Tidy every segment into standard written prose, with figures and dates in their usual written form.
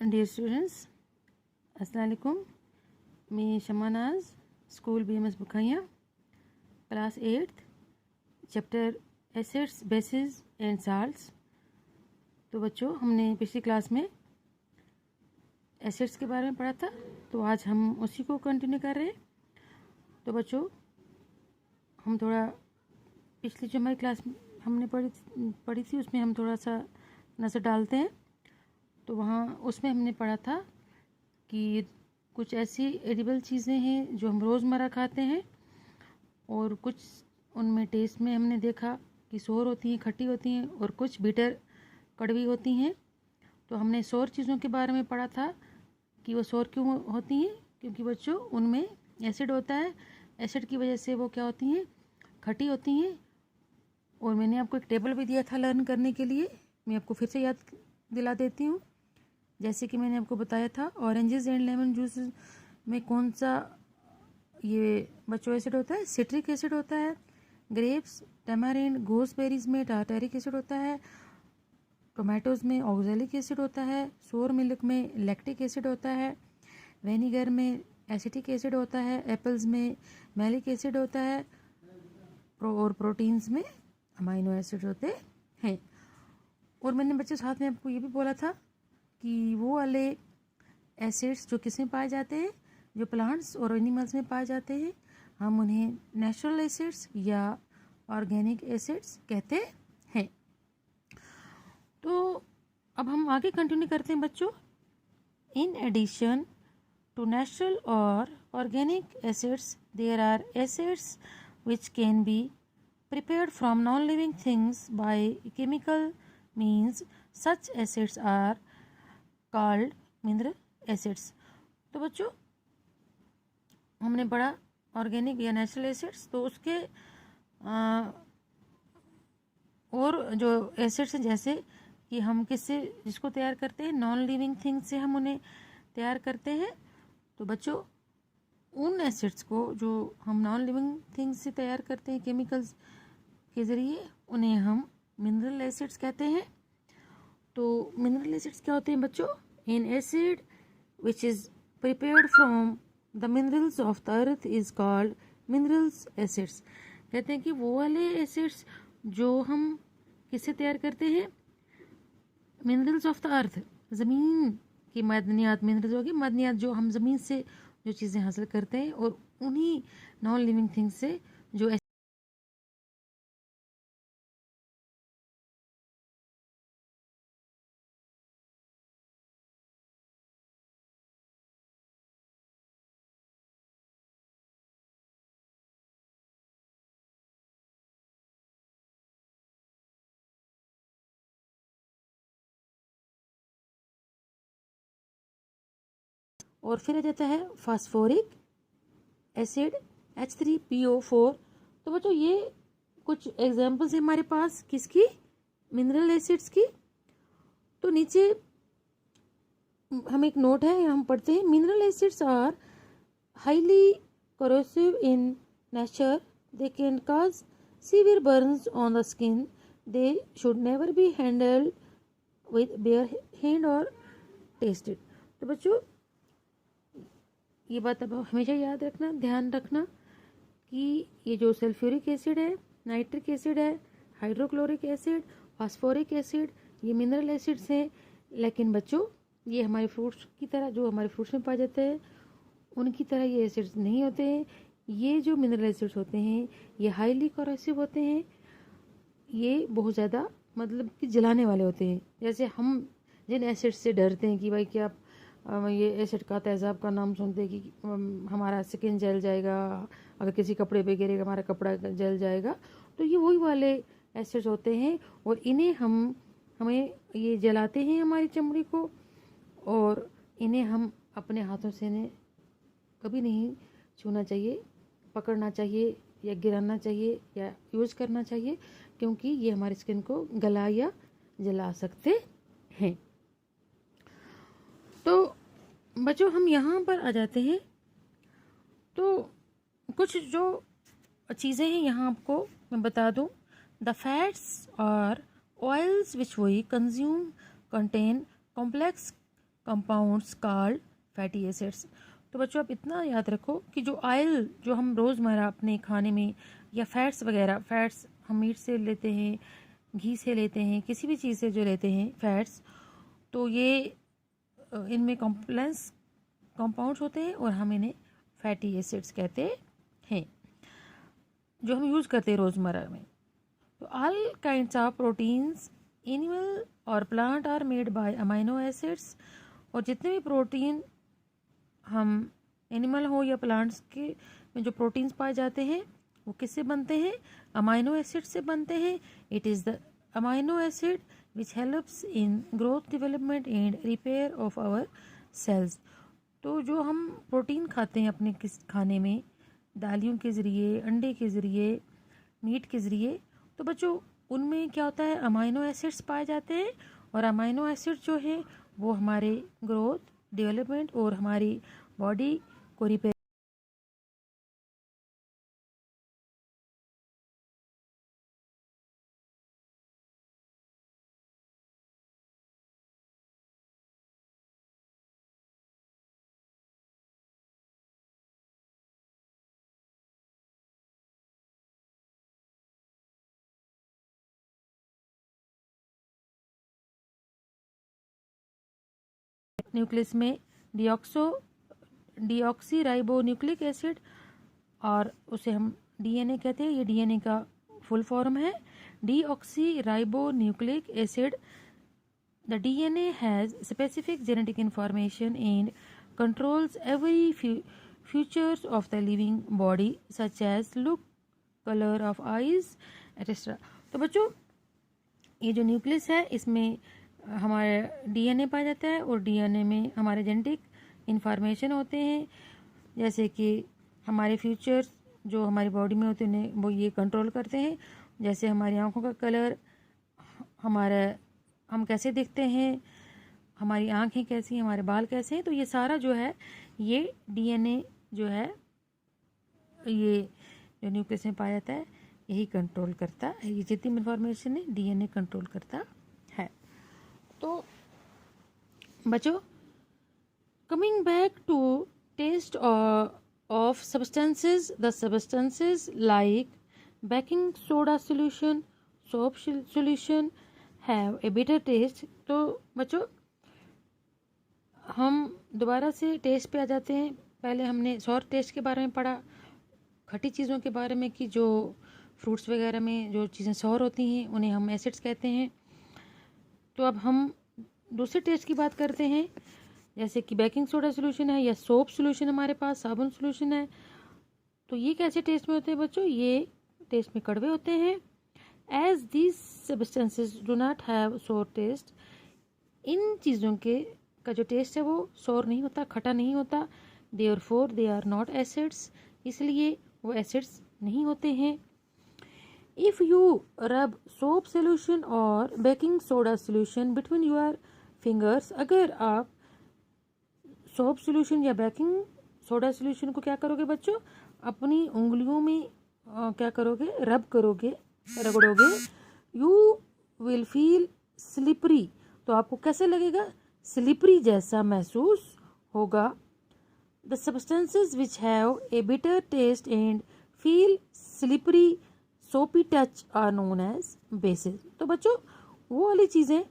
Dear students, अस्सलाम वालेकुम। मैं शमानाज, स्कूल BMS बुखाइया, class 8th, chapter acids, bases and salts. तो बच्चों, हमने पिछली क्लास में एसिड्स के बारे में पढ़ा था, तो आज हम उसी को कंटिन्यू कर रहे हैं। तो बच्चों, हम थोड़ा पिछली जो हमारी क्लास हमने पढ़ी थी उसमें हम थोड़ा सा नज़र डालते हैं। तो वहाँ उसमें हमने पढ़ा था कि कुछ ऐसी एडिबल चीज़ें हैं जो हम रोज़मर्रा खाते हैं और कुछ उनमें टेस्ट में हमने देखा कि सोर होती हैं, खट्टी होती हैं, और कुछ बिटर, कड़वी होती हैं। तो हमने सोर चीज़ों के बारे में पढ़ा था कि वो सोर क्यों होती हैं, क्योंकि बच्चों उनमें एसिड होता है। एसिड की वजह से वो क्या होती हैं, खट्टी होती हैं। और मैंने आपको एक टेबल भी दिया था लर्न करने के लिए, मैं आपको फिर से याद दिला देती हूँ। जैसे कि मैंने आपको बताया था, ऑरेंजेस एंड लेमन जूस में कौन सा ये बच्चों एसिड होता है, सिट्रिक एसिड होता है। ग्रेप्स, टैमारिंड, gooseberries में टार्टारिक एसिड होता है। टोमेटोज़ में ऑक्जेलिक एसिड होता है। सोर मिल्क में लैक्टिक एसिड होता है। विनेगर में एसिटिक एसिड होता है। एप्पल्स में मैलिक एसिड होता है। और प्रोटीन्स में अमाइनो एसिड होते हैं। और मैंने बच्चे साथ में आपको ये भी बोला था कि वो वाले एसिड्स जो किस में पाए जाते हैं, जो प्लांट्स और एनिमल्स में पाए जाते हैं, हम उन्हें नेचुरल एसिड्स या ऑर्गेनिक एसिड्स कहते हैं। तो अब हम आगे कंटिन्यू करते हैं बच्चों। इन एडिशन टू नेचुरल और organic acids, there are acids which can be prepared from non-living things by chemical means. Such acids are called mineral acids. तो बच्चों, हमने पढ़ा ऑर्गेनिक या नेचुरल एसिड्स, तो उसके और जो एसिड्स हैं, जैसे कि हम किससे जिसको तैयार करते हैं, नॉन लिविंग थिंग्स से हम उन्हें तैयार करते हैं। तो बच्चों, उन एसिड्स को जो हम नॉन लिविंग थिंग्स से तैयार करते हैं केमिकल्स के ज़रिए, उन्हें हम मिनरल एसिड्स कहते हैं। तो मिनरल एसिड्स क्या होते हैं बच्चों? N acid which is prepared from the minerals of the earth is called minerals acids. कहते हैं कि वो वाले एसिड्स जो हम किससे तैयार करते हैं, मिनरल्स ऑफ द अर्थ, ज़मीन की मदनियात। मिनरल्स होगी मदनियात, जो हम ज़मीन से जो चीज़ें हासिल करते हैं, और उन्हीं नॉन लिविंग थिंग्स से जो और फिर आ जाता है फास्फोरिक एसिड H3PO4। तो बच्चों, ये कुछ एग्जांपल्स हैं हमारे पास किसकी, मिनरल एसिड्स की। तो नीचे हम एक नोट है, हम पढ़ते हैं, mineral acids are highly corrosive in nature. They can cause severe burns on the skin. They should never be handled with bare hand or tasted. तो बच्चों, ये बात अब हमेशा याद रखना, ध्यान रखना कि ये जो सल्फ्यूरिक एसिड है, नाइट्रिक एसिड है, हाइड्रोक्लोरिक एसिड, फास्फोरिक एसिड, ये मिनरल एसिड्स हैं। लेकिन बच्चों, ये हमारे फ्रूट्स की तरह, जो हमारे फ्रूट्स में पाए जाते हैं, उनकी तरह ये एसिड्स नहीं होते हैं। ये जो मिनरल एसिड्स होते हैं, ये हाईली करोसिव होते हैं। ये बहुत ज़्यादा मतलब कि जलाने वाले होते हैं। जैसे हम जिन एसिड्स से डरते हैं कि भाई क्या ये एसिड का, तेज़ाब का नाम सुनते हैं कि हमारा स्किन जल जाएगा, अगर किसी कपड़े पे गिरेगा हमारा कपड़ा जल जाएगा, तो ये वही वाले एसिड्स होते हैं। और इन्हें हमें ये जलाते हैं हमारी चमड़ी को, और इन्हें हम अपने हाथों से इन्हें कभी नहीं छूना चाहिए, पकड़ना चाहिए, या गिराना चाहिए, या यूज़ करना चाहिए, क्योंकि ये हमारी स्किन को गला या जला सकते हैं। तो बच्चों, हम यहाँ पर आ जाते हैं। तो कुछ जो चीज़ें हैं यहाँ आपको मैं बता दूँ। द फैट्स और oils which we consume contain complex compounds called fatty acids. तो बच्चों आप इतना याद रखो कि जो ऑयल जो हम रोज़मर्रा अपने खाने में या फैट्स वगैरह, फैट्स हम मीट से लेते हैं, घी से लेते हैं, किसी भी चीज़ से जो लेते हैं फैट्स, तो ये इनमें कॉम्प्लेक्स कंपाउंड्स होते हैं और हम इन्हें फैटी एसिड्स कहते हैं, जो हम यूज़ करते हैं रोज़मर्रा में। तो all kinds of proteins animal और plant are made by amino acids. और जितने भी प्रोटीन हम एनिमल हो या प्लांट्स के में जो प्रोटीन्स पाए जाते हैं वो किससे बनते हैं? अमाइनो एसिड से बनते हैं। It is the amino acid which helps in growth, development and repair of our cells. तो जो हम प्रोटीन खाते हैं अपने खाने में, दालियों के ज़रिए, अंडे के ज़रिए, मीट के ज़रिए, तो बच्चों उनमें क्या होता है? अमाइनो एसिड्स पाए जाते हैं। और अमाइनो एसिड जो है वो हमारे ग्रोथ, डेवलपमेंट और हमारी बॉडी को रिपेयर न्यूक्लियस में डीऑक्सी राइबो न्यूक्लिक एसिड, और उसे हम डीएनए कहते हैं। ये डीएनए का फुल फॉर्म है, deoxyribonucleic acid. The DNA has specific genetic information and controls every features of the living body such as look, colour of eyes etcetera. तो बच्चों ये जो न्यूक्लियस है इसमें हमारा डीएनए पाया जाता है और डीएनए में हमारे जेनेटिक इंफॉर्मेशन होते हैं, जैसे कि हमारे फीचर्स जो हमारी बॉडी में होते हैं वो ये कंट्रोल करते हैं, जैसे हमारी आंखों का कलर, हमारा हम कैसे दिखते हैं, हमारी आंखें कैसी हैं, हमारे बाल कैसे हैं। तो ये सारा जो है ये डीएनए जो है, ये जो न्यूक्लियस में पाया जाता है यही कंट्रोल करता है। ये जितनी इंफॉर्मेशन है डीएनए कंट्रोल करता है। तो बच्चों coming back to taste of substances, the substances like baking soda solution, soap solution have a better taste. तो बच्चों हम दोबारा से टेस्ट पे आ जाते हैं। पहले हमने सॉर टेस्ट के बारे में पढ़ा, खट्टी चीज़ों के बारे में, कि जो फ्रूट्स वगैरह में जो चीज़ें सॉर होती हैं उन्हें हम एसिड्स कहते हैं। तो अब हम दूसरे टेस्ट की बात करते हैं, जैसे कि बेकिंग सोडा सॉल्यूशन है या सोप सॉल्यूशन, हमारे पास साबुन सॉल्यूशन है। तो ये कैसे टेस्ट में होते हैं बच्चों? ये टेस्ट में कड़वे होते हैं। As these substances do not have sour taste, इन चीज़ों के का जो टेस्ट है वो सोर नहीं होता, खट्टा नहीं होता। Therefore they are not acids, इसलिए वो एसिड्स नहीं होते हैं। If you rub soap solution और baking soda solution between your fingers, अगर आप सोप सोल्यूशन या बेकिंग सोडा सोल्यूशन को क्या करोगे बच्चों? अपनी उंगलियों में क्या करोगे? रब करोगे, रगड़ोगे। यू विल फील स्लिपरी, तो आपको कैसे लगेगा? स्लिपरी जैसा महसूस होगा। The substances which have a bitter taste and feel slippery soapy touch are known as bases. तो बच्चों वो वाली चीज़ें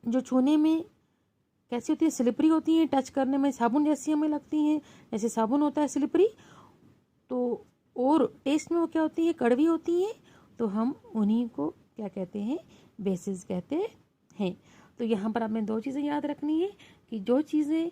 जो छूने में कैसी होती है? स्लिपरी होती हैं, टच करने में साबुन जैसी हमें लगती हैं, जैसे साबुन होता है स्लिपरी। तो और टेस्ट में वो क्या होती है? कड़वी होती हैं। तो हम उन्हीं को क्या कहते हैं? बेसिस कहते हैं। तो यहाँ पर आपने दो चीज़ें याद रखनी है कि जो चीज़ें